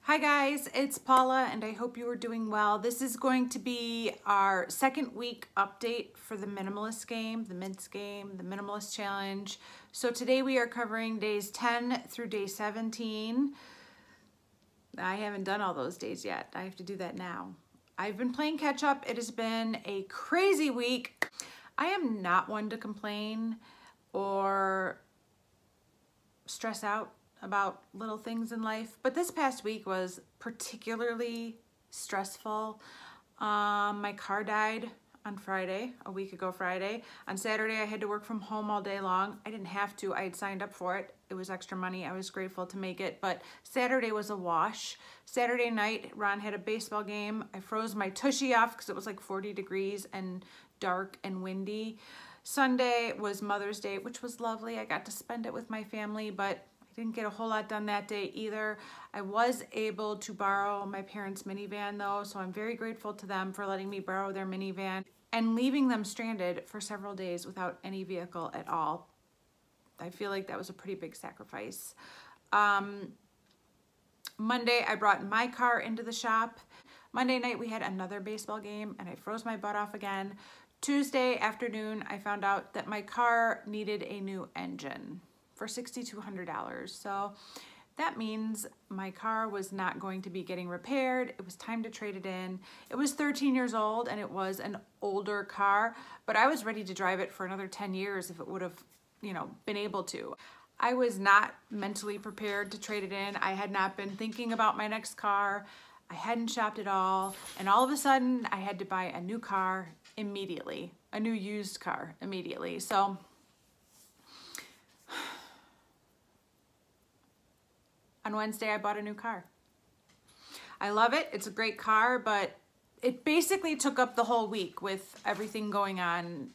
Hi guys, it's Paula and I hope you are doing well. This is going to be our second week update for the minimalist game, the Minsgame, the minimalist challenge. So today we are covering days 10 through day 17. I haven't done all those days yet. I have to do that now. I've been playing catch up. It has been a crazy week. I am not one to complain or stress out about little things in life, but this past week was particularly stressful. My car died on Friday, a week ago Friday. On Saturday, I had to work from home all day long. I didn't have to, I had signed up for it. It was extra money, I was grateful to make it, but Saturday was a wash. Saturday night, Ron had a baseball game. I froze my tushy off because it was like 40 degrees and dark and windy. Sunday was Mother's Day, which was lovely. I got to spend it with my family, but didn't get a whole lot done that day either. I was able to borrow my parents' minivan though, so I'm very grateful to them for letting me borrow their minivan and leaving them stranded for several days without any vehicle at all. I feel like that was a pretty big sacrifice. Monday, I brought my car into the shop. Monday night, we had another baseball game and I froze my butt off again. Tuesday afternoon, I found out that my car needed a new engine for $6,200. So that means my car was not going to be getting repaired. It was time to trade it in. It was 13 years old and it was an older car, but I was ready to drive it for another 10 years if it would have, been able to. I was not mentally prepared to trade it in. I had not been thinking about my next car. I hadn't shopped at all. And all of a sudden I had to buy a new car immediately, a new used car immediately. So on Wednesday, I bought a new car. I love it. It's a great car, but it basically took up the whole week with everything going on.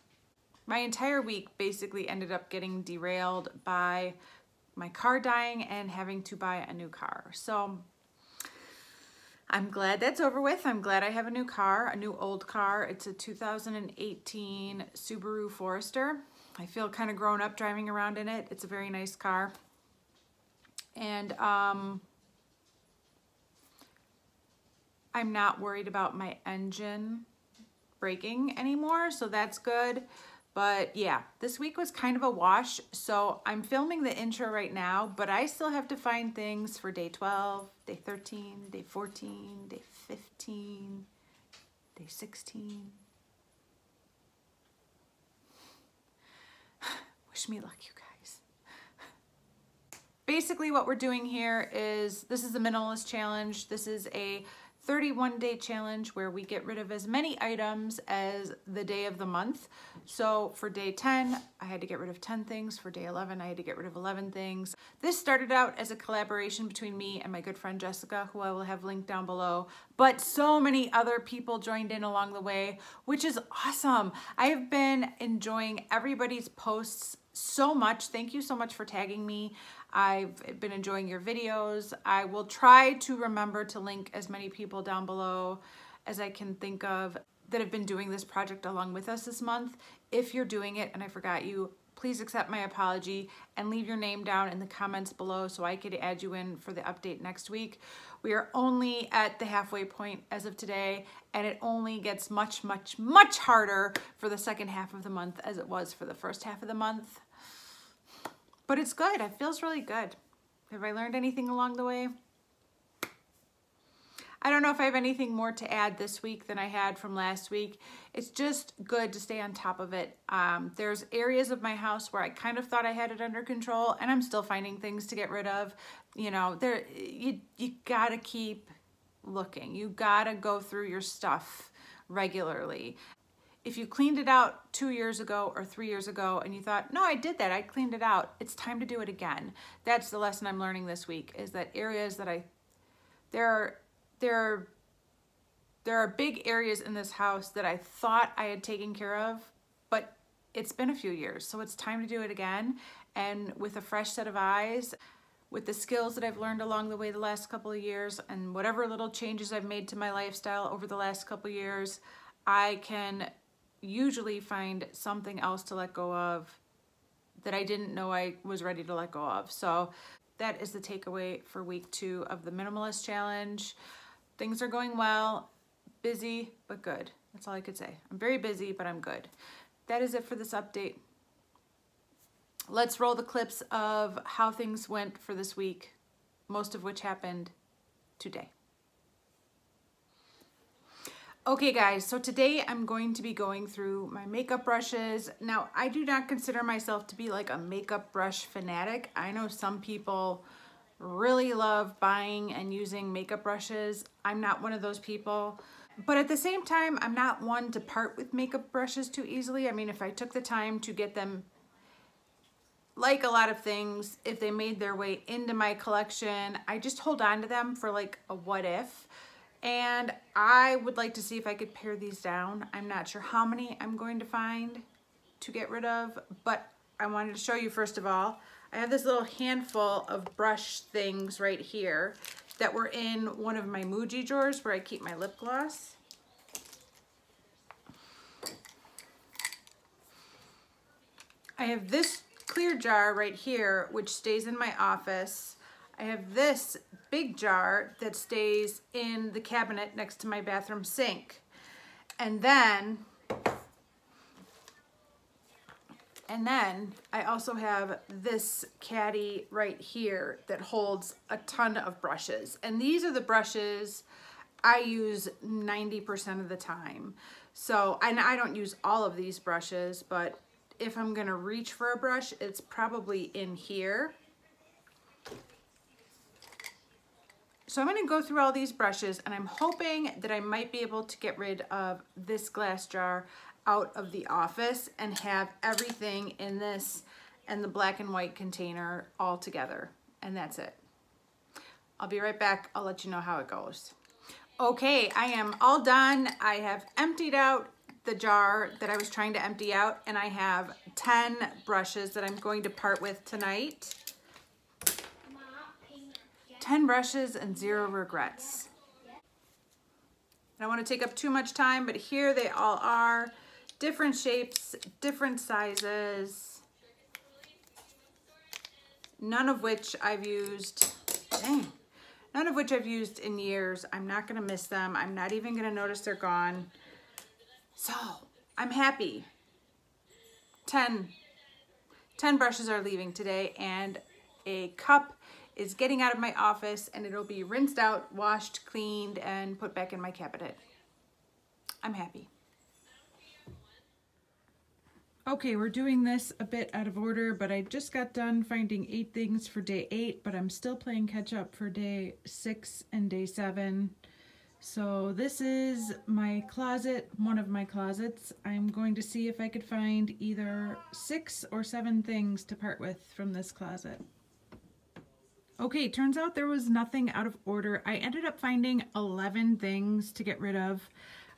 My entire week basically ended up getting derailed by my car dying and having to buy a new car. So I'm glad that's over with. I'm glad I have a new car, a new old car. It's a 2018 Subaru Forester. I feel kind of grown up driving around in it. It's a very nice car. And I'm not worried about my engine breaking anymore, so that's good. But yeah, this week was kind of a wash, so I'm filming the intro right now, but I still have to find things for day 12, day 13, day 14, day 15, day 16. Wish me luck, you guys. Basically what we're doing here is, this is the minimalist challenge. This is a 31-day challenge where we get rid of as many items as the day of the month. So for day 10, I had to get rid of 10 things. For day 11, I had to get rid of 11 things. This started out as a collaboration between me and my good friend Jessica, who I will have linked down below. But so many other people joined in along the way, which is awesome. I have been enjoying everybody's posts so much. Thank you so much for tagging me. I've been enjoying your videos. I will try to remember to link as many people down below as I can think of that have been doing this project along with us this month. If you're doing it and I forgot you, please accept my apology and leave your name down in the comments below so I could add you in for the update next week. We are only at the halfway point as of today, and it only gets much, much, much harder for the second half of the month as it was for the first half of the month. But it's good. It feels really good. Have I learned anything along the way? I don't know if I have anything more to add this week than I had from last week. It's just good to stay on top of it. There's areas of my house where I kind of thought I had it under control, and I'm still finding things to get rid of. You gotta keep looking. You gotta go through your stuff regularly. If you cleaned it out 2 years ago or 3 years ago and you thought, no, I did that, I cleaned it out, it's time to do it again. That's the lesson I'm learning this week, is that areas that there are big areas in this house that I thought I had taken care of, but it's been a few years, so it's time to do it again. And with a fresh set of eyes, with the skills that I've learned along the way the last couple of years, and whatever little changes I've made to my lifestyle over the last couple of years, I can usually find something else to let go of that I didn't know I was ready to let go of. So that is the takeaway for week 2 of the Minimalist Challenge. Things are going well, busy, but good. That's all I could say. I'm very busy, but I'm good. That is it for this update. Let's roll the clips of how things went for this week, most of which happened today. Okay guys, so today I'm going to be going through my makeup brushes. Now, I do not consider myself to be like a makeup brush fanatic. I know some people really love buying and using makeup brushes. I'm not one of those people. But at the same time, I'm not one to part with makeup brushes too easily. I mean, if I took the time to get them, like a lot of things, if they made their way into my collection, I just hold on to them for like a what if. And I would like to see if I could pare these down. I'm not sure how many I'm going to find to get rid of, but I wanted to show you first of all, I have this little handful of brush things right here that were in one of my Muji drawers where I keep my lip gloss. I have this clear jar right here, which stays in my office. I have this big jar that stays in the cabinet next to my bathroom sink. And then I also have this caddy right here that holds a ton of brushes. And these are the brushes I use 90% of the time. So, and I don't use all of these brushes, but if I'm gonna reach for a brush, it's probably in here. So I'm gonna go through all these brushes and I'm hoping that I might be able to get rid of this glass jar out of the office and have everything in this and the black and white container all together. And that's it. I'll be right back. I'll let you know how it goes. Okay, I am all done. I have emptied out the jar that I was trying to empty out, and I have 10 brushes that I'm going to part with tonight. 10 brushes and 0 regrets. I don't want to take up too much time, but here they all are. Different shapes, different sizes. None of which I've used, none of which I've used in years. I'm not gonna miss them. I'm not even gonna notice they're gone. So, I'm happy. 10 brushes are leaving today, and a cup is getting out of my office, and it'll be rinsed out, washed, cleaned, and put back in my cabinet. I'm happy. Okay, we're doing this a bit out of order, but I just got done finding 8 things for day 8, but I'm still playing catch up for day 6 and day 7. So this is my closet, one of my closets. I'm going to see if I could find either 6 or 7 things to part with from this closet. Okay, turns out there was nothing out of order. I ended up finding 11 things to get rid of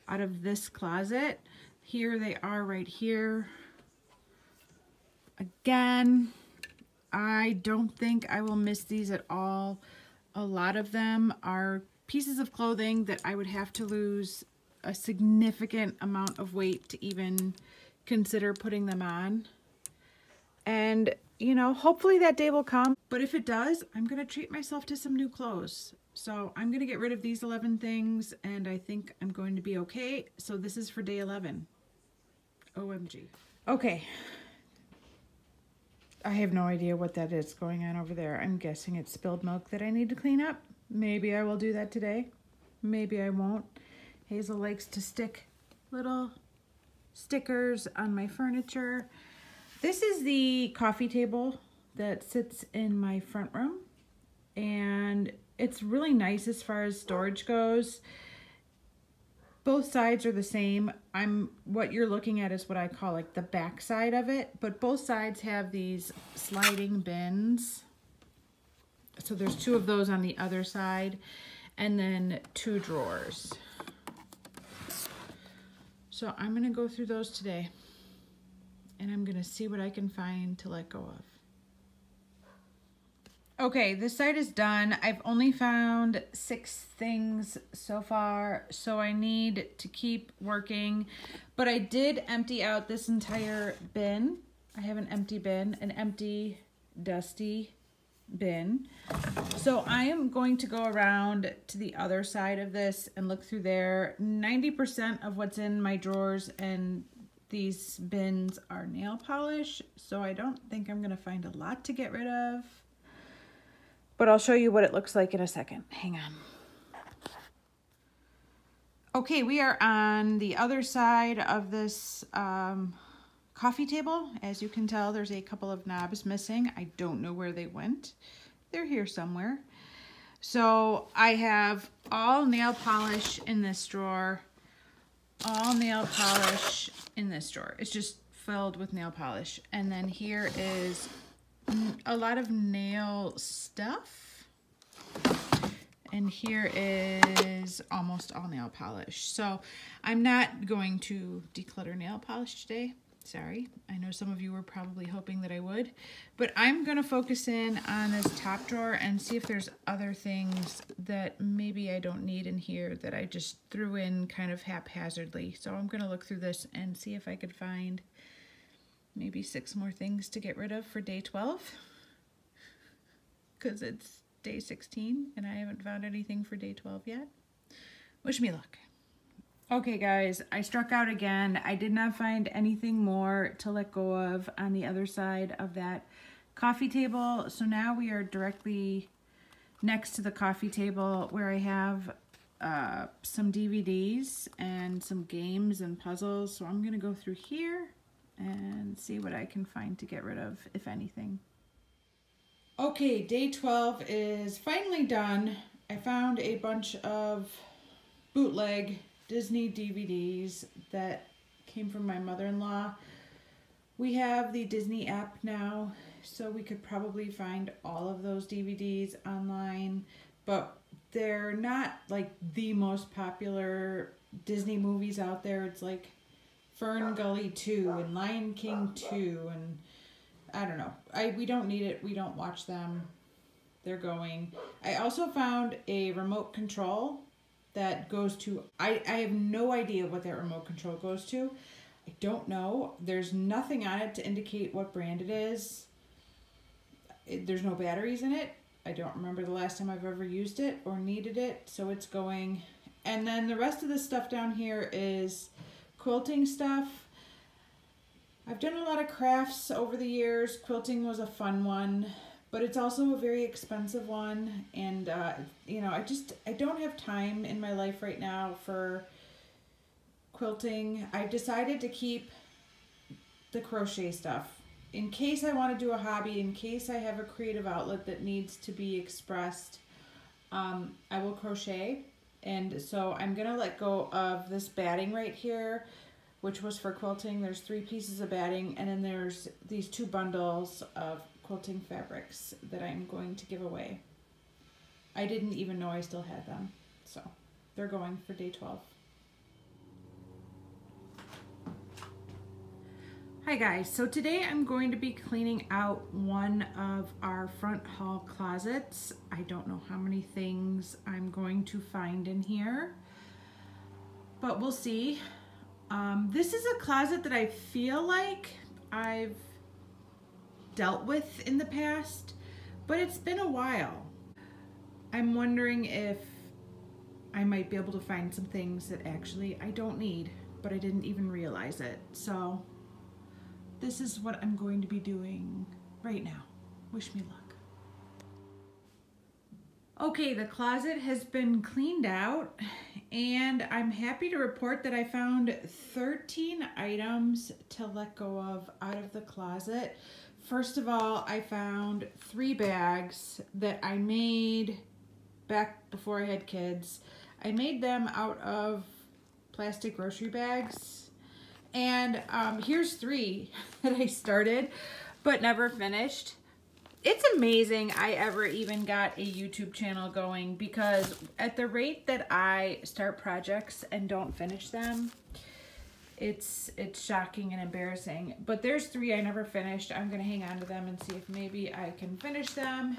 out of this closet. Here they are right here. Again, I don't think I will miss these at all. A lot of them are pieces of clothing that I would have to lose a significant amount of weight to even consider putting them on. And, you know, hopefully that day will come. But if it does, I'm going to treat myself to some new clothes. So I'm going to get rid of these 11 things, and I think I'm going to be okay. So this is for day 11. OMG. Okay. I have no idea what that is going on over there. I'm guessing it's spilled milk that I need to clean up. Maybe I will do that today. Maybe I won't. Hazel likes to stick little stickers on my furniture. This is the coffee table that sits in my front room, and it's really nice as far as storage goes. Both sides are the same. What you're looking at is what I call like the back side of it, but both sides have these sliding bins. So there's 2 of those on the other side, and then 2 drawers. So I'm gonna go through those today, and I'm gonna see what I can find to let go of. Okay, this side is done. I've only found 6 things so far, so I need to keep working. But I did empty out this entire bin. I have an empty bin, an empty, dusty bin. So I am going to go around to the other side of this and look through there. 90% of what's in my drawers and these bins are nail polish, so I don't think I'm gonna find a lot to get rid of, but I'll show you what it looks like in a second. Hang on. Okay, we are on the other side of this coffee table. As you can tell, there's a couple of knobs missing. I don't know where they went. They're here somewhere. So I have all nail polish in this drawer, all nail polish in this drawer. It's just filled with nail polish. And then here is a lot of nail stuff. And here is almost all nail polish. So I'm not going to declutter nail polish today. Sorry. I know some of you were probably hoping that I would. But I'm going to focus in on this top drawer and see if there's other things that maybe I don't need in here that I just threw in kind of haphazardly. So I'm going to look through this and see if I could find maybe 6 more things to get rid of for day 12. Because it's day 16 and I haven't found anything for day 12 yet. Wish me luck. Okay guys, I struck out again. I did not find anything more to let go of on the other side of that coffee table. So now we are directly next to the coffee table where I have some DVDs and some games and puzzles. So I'm gonna go through here and see what I can find to get rid of, if anything. Okay, day 12 is finally done. I found a bunch of bootleg Disney DVDs that came from my mother-in-law. We have the Disney app now, so we could probably find all of those DVDs online, but they're not like the most popular Disney movies out there. It's like Fern Gully 2 and Lion King 2 and I don't know. We don't need it. We don't watch them. They're going. I also found a remote control that goes to, I have no idea what that remote control goes to. I don't know. There's nothing on it to indicate what brand it is. There's no batteries in it. I don't remember the last time I've ever used it or needed it, so it's going. And then the rest of the stuff down here is quilting stuff. I've done a lot of crafts over the years. Quilting was a fun one, but it's also a very expensive one. And, you know, I don't have time in my life right now for quilting. I've decided to keep the crochet stuff in case I want to do a hobby, in case I have a creative outlet that needs to be expressed. I will crochet. And so I'm going to let go of this batting right here, which was for quilting. There's 3 pieces of batting, and then there's these 2 bundles of quilting fabrics that I'm going to give away. I didn't even know I still had them, so they're going for day 12. Hi guys, so today I'm going to be cleaning out one of our front hall closets. I don't know how many things I'm going to find in here, but we'll see. This is a closet that I feel like I've dealt with in the past, but it's been a while. I'm wondering if I might be able to find some things that actually I don't need, but I didn't even realize it. So this is what I'm going to be doing right now. Wish me luck. Okay, the closet has been cleaned out, and I'm happy to report that I found 13 items to let go of out of the closet. First of all, I found 3 bags that I made back before I had kids. I made them out of plastic grocery bags, and here's 3 that I started but never finished. It's amazing I ever even got a YouTube channel going, because at the rate that I start projects and don't finish them, it's shocking and embarrassing. But there's 3 I never finished. I'm gonna hang on to them and see if maybe I can finish them.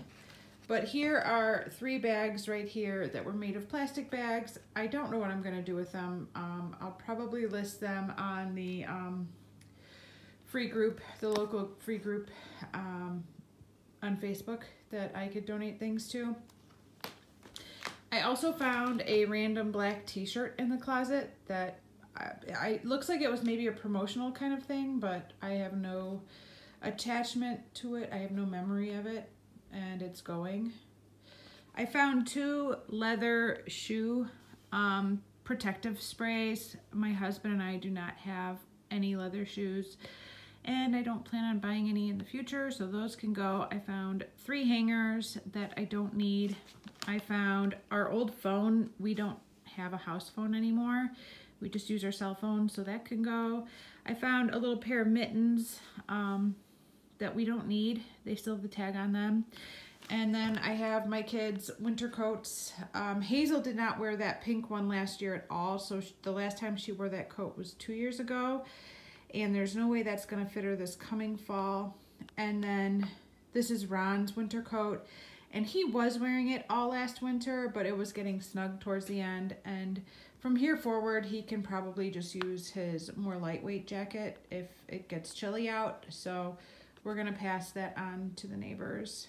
But here are 3 bags right here that were made of plastic bags. I don't know what I'm gonna do with them. I'll probably list them on the free group, the local free group on Facebook that I could donate things to. I also found a random black t-shirt in the closet that I looks like it was maybe a promotional kind of thing, but I have no attachment to it. I have no memory of it, and it's going. I found 2 leather shoe protective sprays. My husband and I do not have any leather shoes, and I don't plan on buying any in the future, so those can go. I found 3 hangers that I don't need. I found our old phone. We don't have a house phone anymore. We just use our cell phone, so that can go. I found a little pair of mittens that we don't need. They still have the tag on them. And then I have my kids' winter coats. Hazel did not wear that pink one last year at all, so the last time she wore that coat was 2 years ago, and there's no way that's gonna fit her this coming fall. And then this is Ron's winter coat, and he was wearing it all last winter, but it was getting snug towards the end, and from here forward he can probably just use his more lightweight jacket if it gets chilly out. So we're gonna pass that on to the neighbors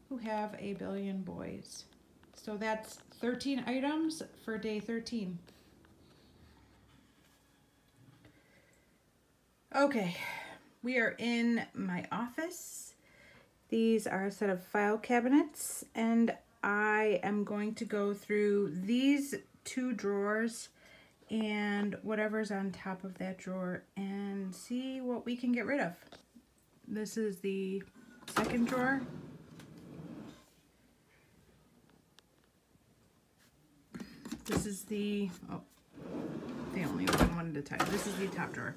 who have a billion boys. So that's 13 items for day 13. Okay, we are in my office. These are a set of file cabinets, and I am going to go through these 2 drawers and whatever's on top of that drawer and see what we can get rid of. This is the second drawer. This is the, oh, they only open one at a time. This is the top drawer.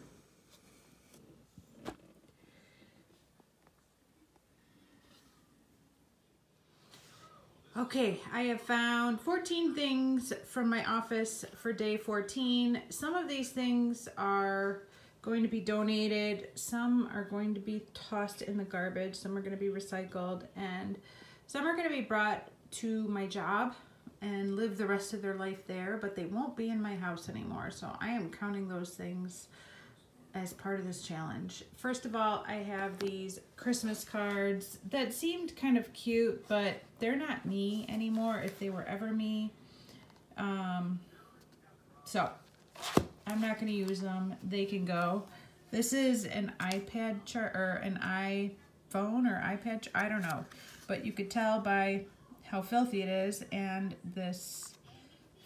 Okay, I have found 14 things from my office for day 14. Some of these things are going to be donated, some are going to be tossed in the garbage, some are going to be recycled, and some are going to be brought to my job and live the rest of their life there, but they won't be in my house anymore. So I am counting those things as part of this challenge. First of all, I have these Christmas cards that seemed kind of cute, but they're not me anymore if they were ever me. So I'm not going to use them. They can go. This is an iPad or an iPhone or iPad, I don't know, but you could tell by how filthy it is, and this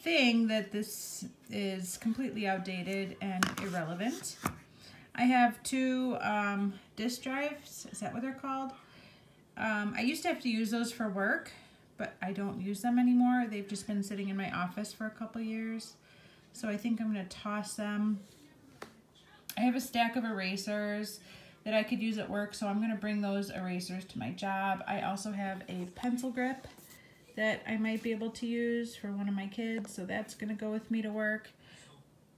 thing that this is completely outdated and irrelevant. I have 2 disk drives, is that what they're called? I used to have to use those for work, but I don't use them anymore. They've just been sitting in my office for a couple years, so I think I'm going to toss them. I have a stack of erasers that I could use at work, so I'm going to bring those erasers to my job. I also have a pencil grip that I might be able to use for one of my kids, so that's going to go with me to work.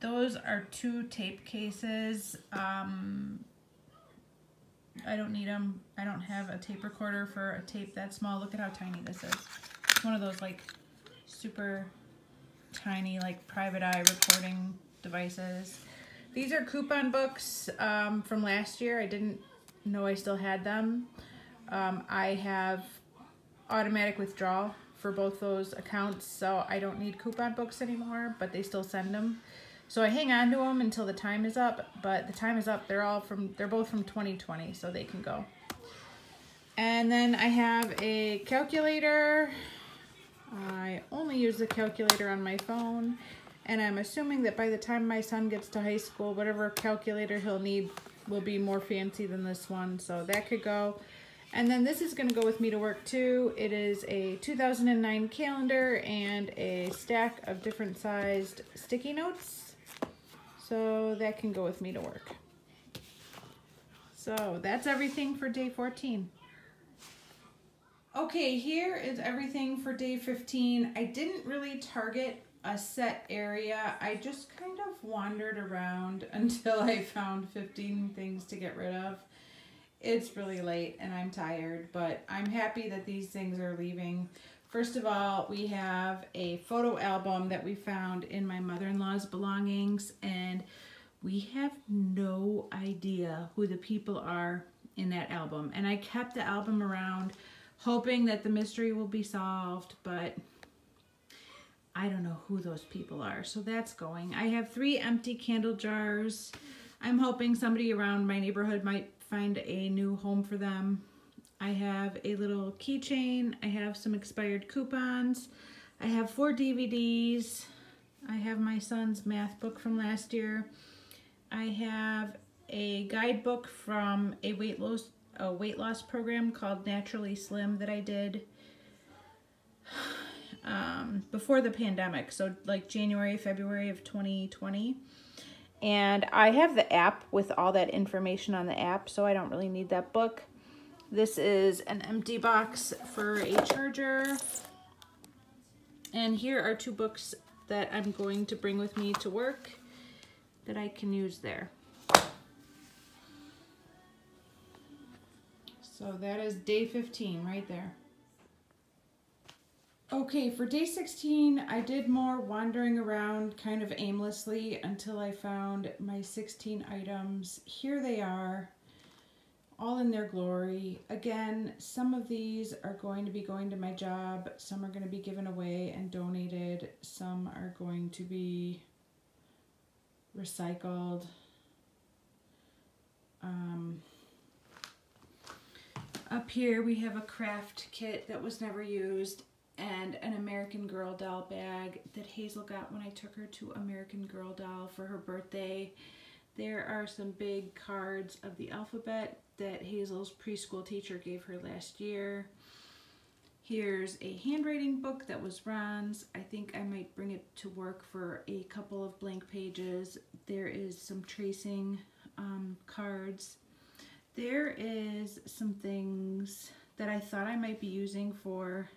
Those are 2 tape cases. I don't need them. I don't have a tape recorder for a tape that small. Look at how tiny this is. It's one of those like super tiny like private eye recording devices. These are coupon books from last year. I didn't know I still had them. I have automatic withdrawal for both those accounts, so I don't need coupon books anymore, but they still send them. So I hang on to them until the time is up, but the time is up. They're both from 2020, so they can go. And then I have a calculator. I only use the calculator on my phone, and I'm assuming that by the time my son gets to high school, whatever calculator he'll need will be more fancy than this one, so that could go. And then this is going to go with me to work too. It is a 2009 calendar and a stack of different sized sticky notes. So that can go with me to work. So that's everything for day 14. Okay, here is everything for day 15. I didn't really target a set area. I just kind of wandered around until I found 15 things to get rid of. It's really late and I'm tired, but I'm happy that these things are leaving. First of all, we have a photo album that we found in my mother-in-law's belongings, and we have no idea who the people are in that album. And I kept the album around hoping that the mystery will be solved, but I don't know who those people are. So that's going. I have 3 empty candle jars. I'm hoping somebody around my neighborhood might find a new home for them. I have a little keychain. I have some expired coupons. I have 4 DVDs. I have my son's math book from last year. I have a guidebook from a weight loss program called Naturally Slim that I did before the pandemic, so like January, February of 2020. And I have the app with all that information on the app, so I don't really need that book. This is an empty box for a charger. And here are 2 books that I'm going to bring with me to work that I can use there. So that is day 15 right there. Okay, for day 16, I did more wandering around kind of aimlessly until I found my 16 items. Here they are, all in their glory. Again, some of these are going to be going to my job. Some are going to be given away and donated. Some are going to be recycled. Up here we have a craft kit that was never used and an American Girl doll bag that Hazel got when I took her to American Girl Doll for her birthday. There are some big cards of the alphabet that Hazel's preschool teacher gave her last year. Here's a handwriting book that was Ron's. I think I might bring it to work for a couple of blank pages. There is some tracing cards. There is some things that I thought I might be using for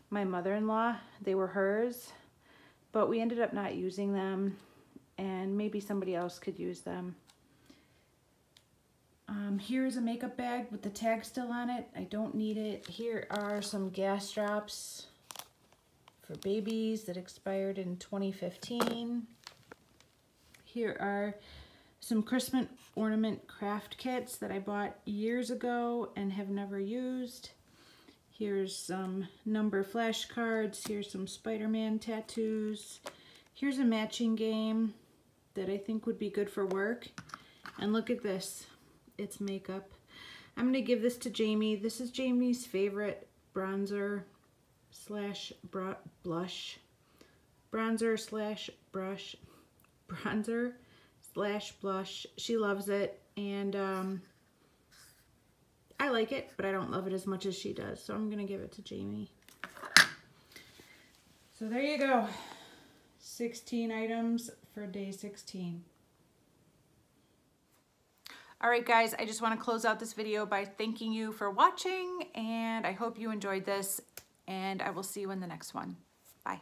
my mother-in-law. They were hers, but we ended up not using them, and maybe somebody else could use them. Here's a makeup bag with the tag still on it. I don't need it. Here are some gas drops for babies that expired in 2015. Here are some Christmas ornament craft kits that I bought years ago and have never used. Here's some number flashcards. Here's some Spider-Man tattoos. Here's a matching game that I think would be good for work. And look at this. It's makeup. I'm going to give this to Jamie. This is Jamie's favorite bronzer slash blush. Bronzer slash brush. Bronzer slash blush. She loves it, and I like it, but I don't love it as much as she does, so I'm gonna give it to Jamie. So there you go, 16 items for day 16. All right, guys, I just want to close out this video by thanking you for watching, and I hope you enjoyed this, and I will see you in the next one. Bye.